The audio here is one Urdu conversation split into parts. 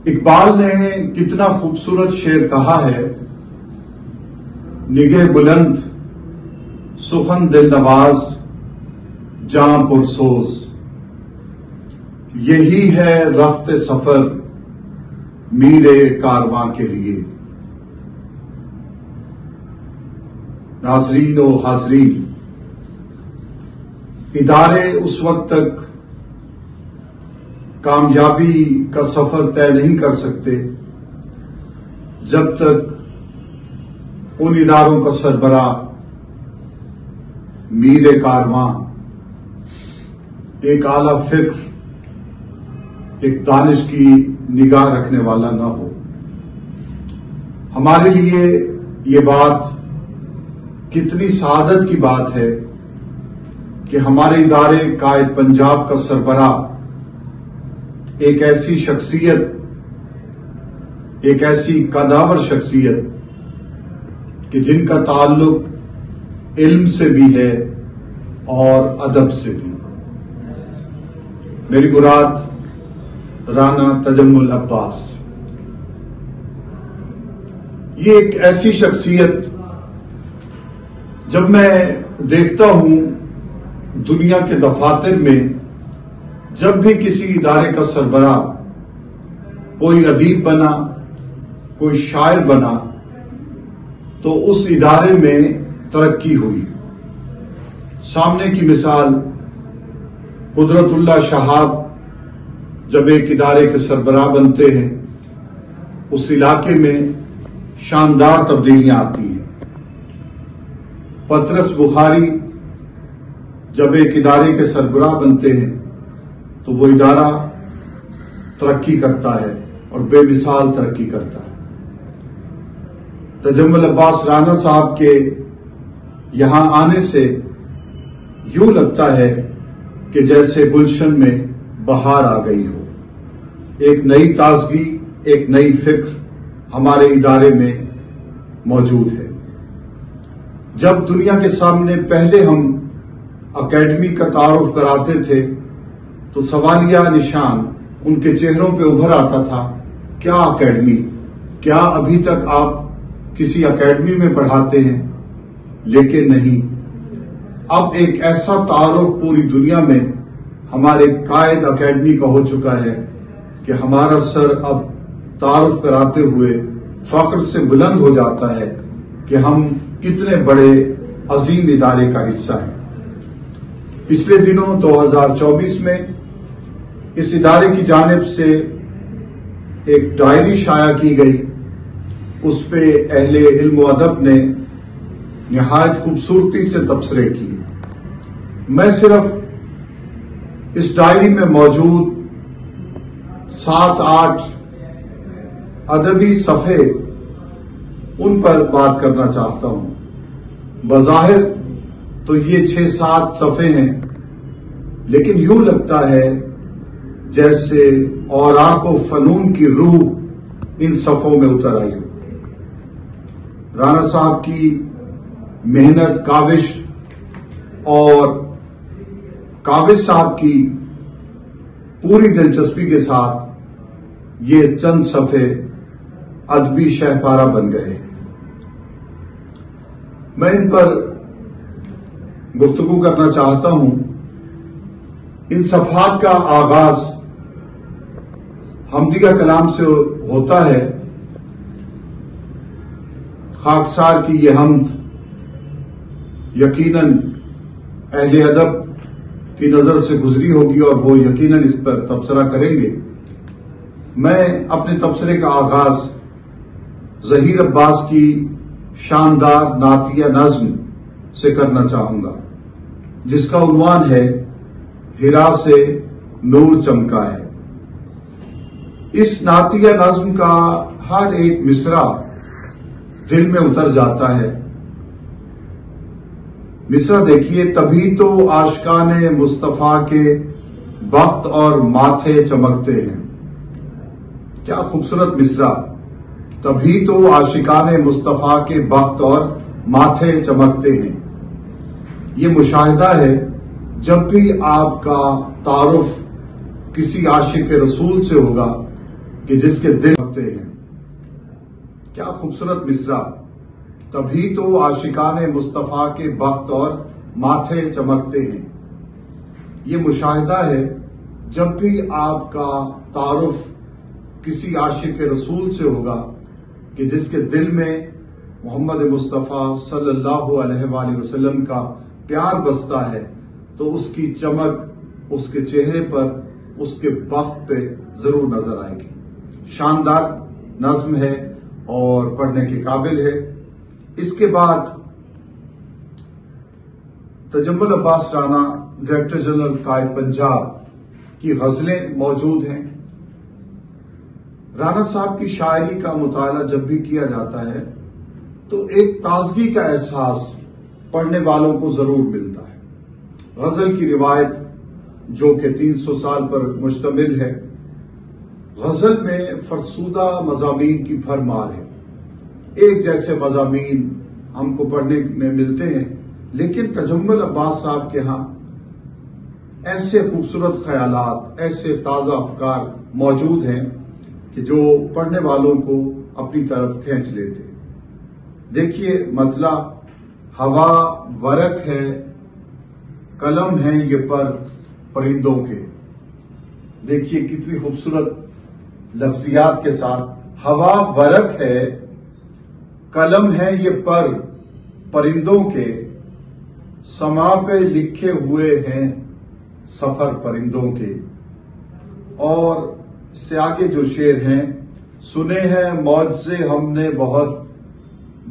اقبال نے کتنا خوبصورت شعر کہا ہے، نگہ بلند سخن دل نواز جاں پرسوز، یہی ہے رخت سفر میرے کارواں کے لیے۔ ناظرین و حاضرین، ادارے اس وقت تک کامیابی کا سفر طے نہیں کر سکتے جب تک ان اداروں کا سربراہ میر کارواں ایک اعلی فکر، ایک دانش کی نگاہ رکھنے والا نہ ہو۔ ہمارے لیے یہ بات کتنی سعادت کی بات ہے کہ ہمارے ادارے قائد پنجاب کا سربراہ ایک ایسی شخصیت، ایک ایسی قداور شخصیت کہ جن کا تعلق علم سے بھی ہے اور ادب سے بھی۔ میری مراد رانا تجمل عباس، یہ ایک ایسی شخصیت جب میں دیکھتا ہوں دنیا کے دفاتر میں، جب بھی کسی ادارے کا سربراہ کوئی ادیب بنا، کوئی شاعر بنا، تو اس ادارے میں ترقی ہوئی۔ سامنے کی مثال قدرت اللہ شہاب جب ایک ادارے کے سربراہ بنتے ہیں، اس علاقے میں شاندار تبدیلیاں آتی ہیں۔ پطرس بخاری جب ایک ادارے کے سربراہ بنتے ہیں تو وہ ادارہ ترقی کرتا ہے اور بے مثال ترقی کرتا ہے۔ تجمل عباس رانا صاحب کے یہاں آنے سے یوں لگتا ہے کہ جیسے گلشن میں بہار آ گئی ہو، ایک نئی تازگی، ایک نئی فکر ہمارے ادارے میں موجود ہے۔ جب دنیا کے سامنے پہلے ہم اکیڈمی کا تعارف کراتے تھے تو سوالیہ نشان ان کے چہروں پہ ابھر آتا تھا، کیا اکیڈمی؟ کیا ابھی تک آپ کسی اکیڈمی میں پڑھاتے ہیں؟ لیکن نہیں، اب ایک ایسا تعارف پوری دنیا میں ہمارے قائد اکیڈمی کا ہو چکا ہے کہ ہمارا سر اب تعارف کراتے ہوئے فخر سے بلند ہو جاتا ہے کہ ہم کتنے بڑے عظیم ادارے کا حصہ ہیں۔ پچھلے دنوں 2024 میں اس ادارے کی جانب سے ایک ڈائری شائع کی گئی، اس پہ اہل علم و ادب نے نہایت خوبصورتی سے تبصرے کیے۔ میں صرف اس ڈائری میں موجود 7-8 ادبی صفحے ان پر بات کرنا چاہتا ہوں۔ بظاہر تو یہ 6-7 صفحے ہیں، لیکن یوں لگتا ہے جیسے اوراق و فنون کی روح ان صفحوں میں اتر آئی ہو۔ رانا صاحب کی محنت، کاوش اور کاوش صاحب کی پوری دلچسپی کے ساتھ یہ چند صفحے ادبی شہپارہ بن گئے۔ میں ان پر گفتگو کرنا چاہتا ہوں۔ ان صفحات کا آغاز حمدیہ کلام سے ہوتا ہے۔ خاکسار کی یہ حمد یقیناً اہل ادب کی نظر سے گزری ہوگی اور وہ یقیناً اس پر تبصرہ کریں گے۔ میں اپنے تبصرے کا آغاز ظہیر عباس کی شاندار نعتیہ نظم سے کرنا چاہوں گا، جس کا عنوان ہے ہرا سے نور چمکا ہے۔ اس نعتیہ نظم کا ہر ایک مصرع دل میں اتر جاتا ہے۔ مصرع دیکھیے، تبھی تو عاشقان مصطفیٰ کے بخت اور ماتھے چمکتے ہیں۔ کیا خوبصورت مصرع! تبھی تو عاشقان مصطفیٰ کے بخت اور ماتھے چمکتے ہیں۔ یہ مشاہدہ ہے جب بھی آپ کا تعارف کسی عاشق رسول سے ہوگا کہ جس کے دل ہوتے ہیں۔ کیا خوبصورت مصرع! تبھی تو عاشقان مصطفیٰ کے بخت اور ماتھے چمکتے ہیں۔ یہ مشاہدہ ہے جب بھی آپ کا تعارف کسی عاشق رسول سے ہوگا کہ جس کے دل میں محمد مصطفیٰ صلی اللہ علیہ وآلہ وسلم کا پیار بستا ہے تو اس کی چمک اس کے چہرے پر، اس کے بخت پہ ضرور نظر آئے گی۔ شاندار نظم ہے اور پڑھنے کے قابل ہے۔ اس کے بعد تجمل عباس رانا، ڈائریکٹر جنرل قائد پنجاب کی غزلیں موجود ہیں۔ رانا صاحب کی شاعری کا مطالعہ جب بھی کیا جاتا ہے تو ایک تازگی کا احساس پڑھنے والوں کو ضرور ملتا ہے۔ غزل کی روایت جو کہ 300 سال پر مشتمل ہے، غزل میں فرسودہ مضامین کی بھرمار ہے۔ ایک جیسے مضامین ہم کو پڑھنے میں ملتے ہیں، لیکن تجمل عباس صاحب کے ہاں ایسے خوبصورت خیالات، ایسے تازہ افکار موجود ہیں کہ جو پڑھنے والوں کو اپنی طرف کھینچ لیتے ہیں۔ دیکھیے مطلع: ہوا ورق ہے، قلم ہیں یہ پر پرندوں کے۔ دیکھیے کتنی خوبصورت لفظیات کے ساتھ ہوا ورق ہے، قلم ہے یہ پر پرندوں کے، سما پہ لکھے ہوئے ہیں سفر پرندوں کے۔ اور اس سے آگے جو شعر ہیں: سنے ہیں معجزے ہم نے بہت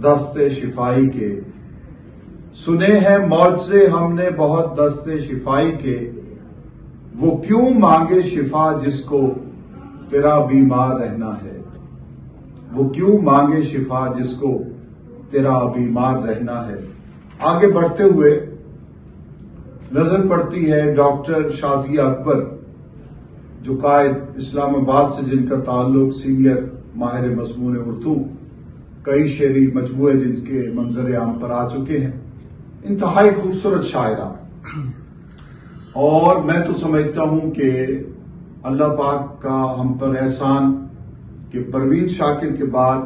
دست شفائی کے، سنے ہیں معجزے ہم نے بہت دست شفائی کے، وہ کیوں مانگے شفا جس کو تیرا بیمار رہنا ہے، وہ کیوں مانگے شفا جس کو تیرا بیمار رہنا ہے۔ آگے بڑھتے ہوئے نظر پڑتی ہے ڈاکٹر شازیہ اکبر، جو قائد اسلام آباد سے جن کا تعلق، سینئر ماہر مضمون اردو، کئی شعری مجموعے جن کے منظر عام پر آ چکے ہیں، انتہائی خوبصورت شاعرہ۔ اور میں تو سمجھتا ہوں کہ اللہ پاک کا ہم پر احسان کہ پروین شاکر کے بعد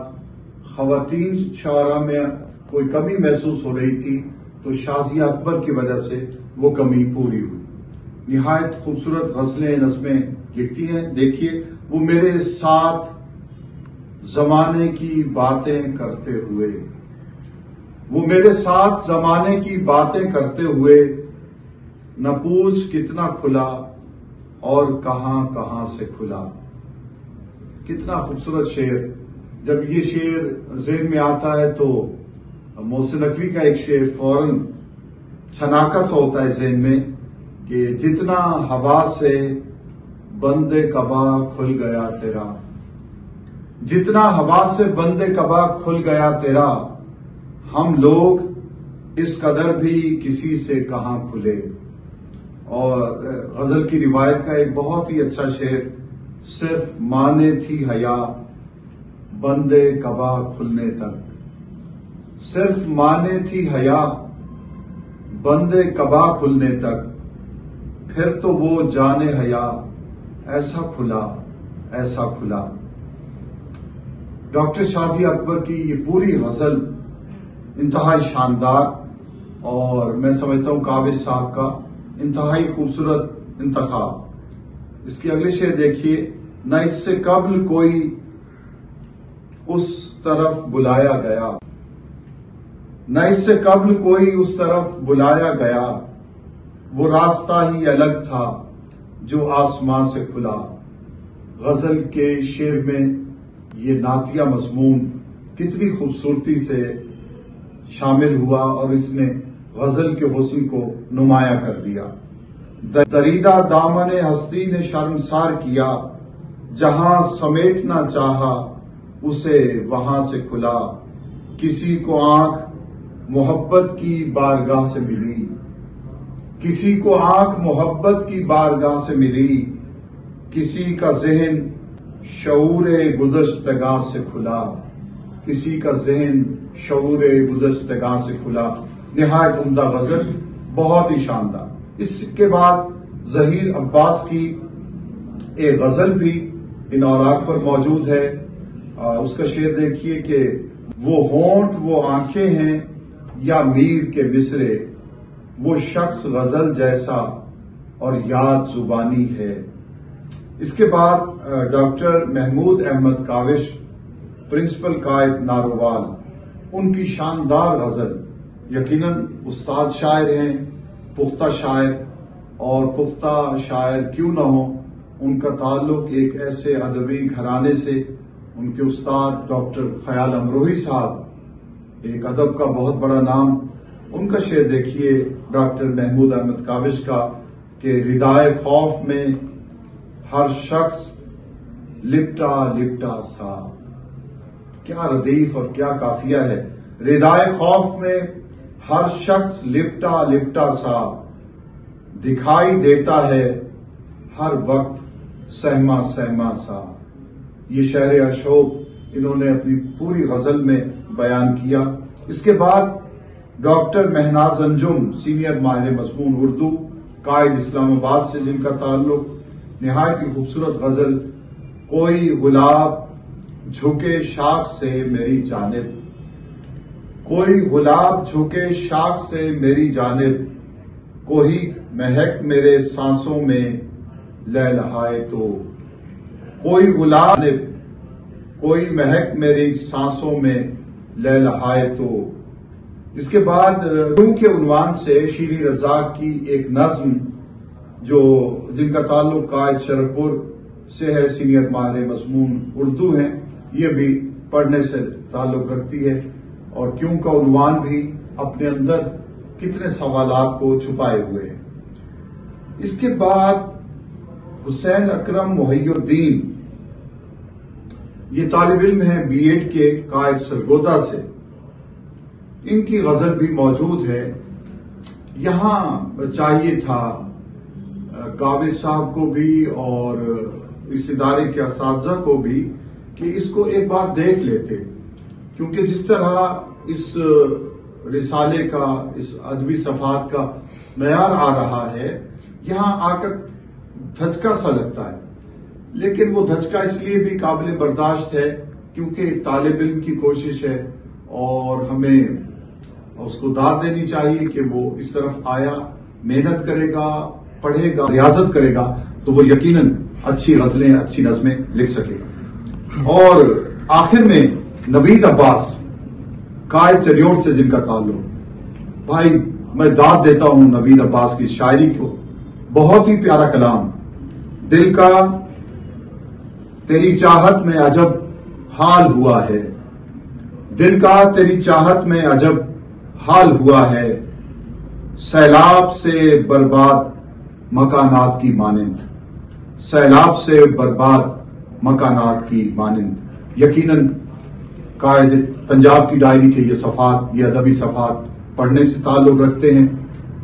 خواتین شاعرہ میں کوئی کمی محسوس ہو رہی تھی تو شازیہ اکبر کی وجہ سے وہ کمی پوری ہوئی۔ نہایت خوبصورت غزلیں، نظمیں لکھتی ہیں۔ دیکھیے: وہ میرے ساتھ زمانے کی باتیں کرتے ہوئے، وہ میرے ساتھ زمانے کی باتیں کرتے ہوئے، نہ پوچھ کتنا کھلا اور کہاں کہاں سے کھلا۔ کتنا خوبصورت شعر! جب یہ شعر ذہن میں آتا ہے تو محسن نقوی کا ایک شعر فوراً چھناکا سا ہوتا ہے ذہن میں کہ جتنا ہوا سے بند کبا کھل گیا تیرا، جتنا ہوا سے بند کبا کھل گیا تیرا، ہم لوگ اس قدر بھی کسی سے کہاں کھلے۔ اور غزل کی روایت کا ایک بہت ہی اچھا شعر: صرف مانے تھی حیا بند کبا کھلنے تک، صرف مانے تھی حیا بند کبا کھلنے تک، پھر تو وہ جانے حیا ایسا کھلا ایسا کھلا۔ ڈاکٹر شازیہ اکبر کی یہ پوری غزل انتہائی شاندار، اور میں سمجھتا ہوں قابل صاحب کا انتہائی خوبصورت انتخاب۔ اس کے اگلے شعر دیکھیے: نہ اس سے قبل کوئی اس طرف بلایا گیا، نہ اس سے قبل کوئی اس طرف بلایا گیا، وہ راستہ ہی الگ تھا جو آسمان سے کھلا۔ غزل کے شعر میں یہ نعتیہ مضمون کتنی خوبصورتی سے شامل ہوا اور اس نے غزل کے حسن کو نمایاں کر دیا۔ دریدہ دامن ہستی نے شرمسار کیا، جہاں سمیٹنا چاہا اسے وہاں سے کھلا۔ کسی کو آنکھ محبت کی بارگاہ سے ملی، کسی کو آنکھ محبت کی بارگاہ سے ملی، کسی کا ذہن شعور گزشتگاہ سے کھلا، کسی کا ذہن شعور گزشتگاہ سے کھلا۔ نہایت عمدہ غزل، بہت ہی شاندار۔ اس کے بعد ظہیر عباس کی ایک غزل بھی ان اوراق پر موجود ہے۔ اس کا شعر دیکھیے کہ وہ ہونٹ وہ آنکھیں ہیں یا میر کے مصرے، وہ شخص غزل جیسا اور یاد زبانی ہے۔ اس کے بعد ڈاکٹر محمود احمد کاوش، پرنسپل قائد نارووال، ان کی شاندار غزل، یقیناً استاد شاعر ہیں، پختہ شاعر، اور پختہ شاعر کیوں نہ ہو، ان کا تعلق ایک ایسے ادبی گھرانے سے، ان کے استاد ڈاکٹر خیال امروہی صاحب، ایک ادب کا بہت بڑا نام۔ ان کا شعر دیکھیے ڈاکٹر محمود احمد کاوش کا کہ ردائے خوف میں ہر شخص لپٹا لپٹا سا، کیا ردیف اور کیا قافیہ ہے۔ ردائے خوف میں ہر شخص لپٹا لپٹا سا، دکھائی دیتا ہے ہر وقت سہما سہما سا۔ یہ شعر اشوق انہوں نے اپنی پوری غزل میں بیان کیا۔ اس کے بعد ڈاکٹر مہناز انجم، سینئر ماہر مضمون اردو، قائد اسلام آباد سے، جن کا تعلق نہایت ہی خوبصورت غزل، کوئی گلاب جھکے شاخ سے میری جانب، کوئی گلاب جھکے شاخ سے میری جانب، کوئی مہک میرے سانسوں میں لہلہائے تو، کوئی گلاب کوئی مہک میری سانسوں میں لہلہائے تو۔ اس کے بعد کیوں کے عنوان سے شیریں رزاق کی ایک نظم جن کا تعلق قائد شرپور سے ہے، سینئر ماہر مضمون اردو ہیں، یہ بھی پڑھنے سے تعلق رکھتی ہے، اور کیوں کا عنوان بھی اپنے اندر کتنے سوالات کو چھپائے ہوئے ہیں۔ اس کے بعد حسین اکرم محی الدین، یہ طالب علم ہیں بی ایڈ کے، قائد سرگودا سے، ان کی غزل بھی موجود ہے۔ یہاں چاہیے تھا کاوش صاحب کو بھی اور اس ادارے کے اساتذہ کو بھی کہ اس کو ایک بار دیکھ لیتے، کیونکہ جس طرح اس رسالے کا، اس ادبی صفحات کا معیار آ رہا ہے، یہاں آ کر دھچکا سا لگتا ہے، لیکن وہ دھچکا اس لیے بھی قابل برداشت ہے کیونکہ طالب علم کی کوشش ہے، اور ہمیں اس کو داد دینی چاہیے کہ وہ اس طرف آیا، محنت کرے گا، پڑھے گا، ریاضت کرے گا، تو وہ یقیناً اچھی غزلیں، اچھی نظمیں لکھ سکے گا۔ اور آخر میں نوید عباس، قائد چریوٹ سے جن کا تعلق، بھائی میں داد دیتا ہوں نوید عباس کی شاعری کو، بہت ہی پیارا کلام، دل کا تیری چاہت میں عجب حال ہوا ہے، دل کا تیری چاہت میں عجب حال ہوا ہے، سیلاب سے برباد مکانات کی مانند، سیلاب سے برباد مکانات کی مانند۔ یقیناً قائد پنجاب کی ڈائری کے یہ صفحات، یہ ادبی صفحات پڑھنے سے تعلق رکھتے ہیں۔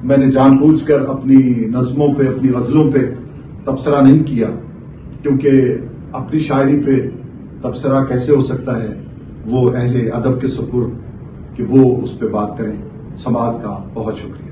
میں نے جان بوجھ کر اپنی نظموں پہ، اپنی غزلوں پہ تبصرہ نہیں کیا، کیونکہ اپنی شاعری پہ تبصرہ کیسے ہو سکتا ہے، وہ اہل ادب کے سپرد کہ وہ اس پہ بات کریں۔ سماعت کا بہت شکریہ۔